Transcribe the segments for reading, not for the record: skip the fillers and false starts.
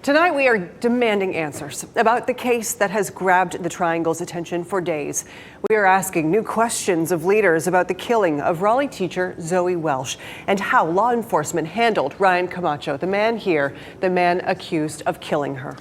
Tonight we are demanding answers about the case that has grabbed the Triangle's attention for days. We are asking new questions of leaders about the killing of Raleigh teacher Zoe Welsh and how law enforcement handled Ryan Camacho, the man accused of killing her.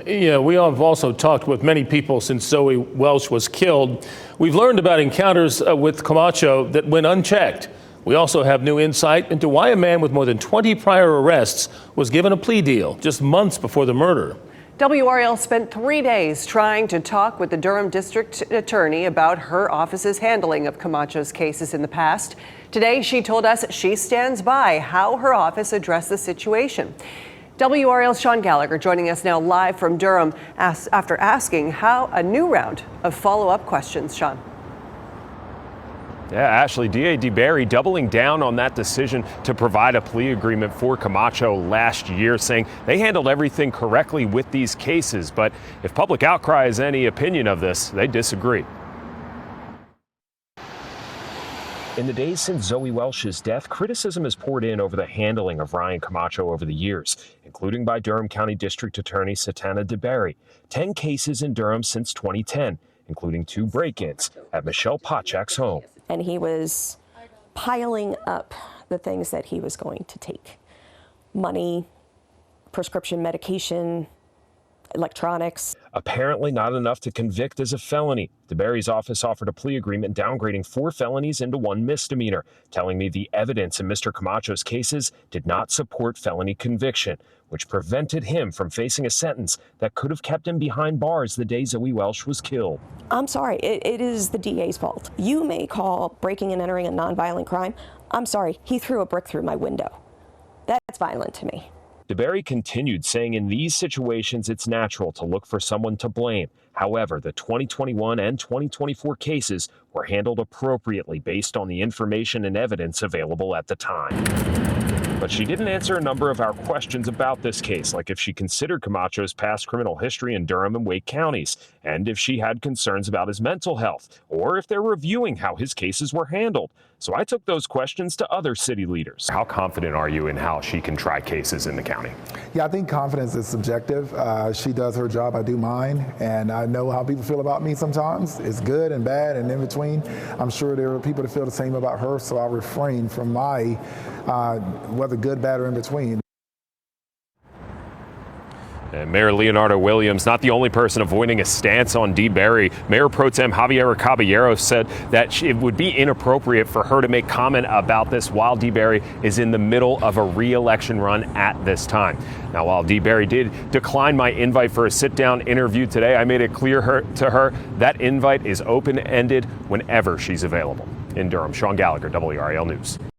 Yeah, we have also talked with many people since Zoe Welsh was killed. We've learned about encounters with Camacho that went unchecked. We also have new insight into why a man with more than 20 prior arrests was given a plea deal just months before the murder. WRAL spent 3 days trying to talk with the Durham district attorney about her office's handling of Camacho's cases in the past. Today, she told us she stands by how her office addressed the situation. WRAL's Sean Gallagher joining us now live from Durham after asking how a new round of follow-up questions. Sean. Yeah, Ashley, DA Deberry doubling down on that decision to provide a plea agreement for Camacho last year, saying they handled everything correctly with these cases. But if public outcry is any opinion of this, they disagree. In the days since Zoe Welsh's death, criticism has poured in over the handling of Ryan Camacho over the years, including by Durham County District Attorney Satana Deberry. 10 cases in Durham since 2010, including 2 break-ins at Michelle Potchak's home. And he was piling up the things that he was going to take. Money, prescription medication, electronics. Apparently not enough to convict as a felony. Deberry's office offered a plea agreement downgrading 4 felonies into 1 misdemeanor, telling me the evidence in Mr. Camacho's cases did not support felony conviction, which prevented him from facing a sentence that could have kept him behind bars the day Zoe Welsh was killed. I'm sorry, it is the DA's fault. You may call breaking and entering a nonviolent crime. I'm sorry, he threw a brick through my window. That's violent to me. Deberry continued, saying in these situations it's natural to look for someone to blame. However, the 2021 and 2024 cases were handled appropriately based on the information and evidence available at the time. But she didn't answer a number of our questions about this case, like if she considered Camacho's past criminal history in Durham and Wake counties, and if she had concerns about his mental health, or if they're reviewing how his cases were handled. So I took those questions to other city leaders. How confident are you in how she can try cases in the county? Yeah, I think confidence is subjective. She does her job, I do mine, and I know how people feel about me sometimes. It's good and bad and in between. I'm sure there are people that feel the same about her, so I refrain from my, whether good, bad, or in between. And Mayor Leonardo Williams, not the only person avoiding a stance on Deberry. Mayor Pro Tem Javier Caballero said that it would be inappropriate for her to make comment about this while Deberry is in the middle of a re-election run at this time. Now, while Deberry did decline my invite for a sit-down interview today, I made it clear to her that invite is open-ended whenever she's available. In Durham, Sean Gallagher, WRAL News.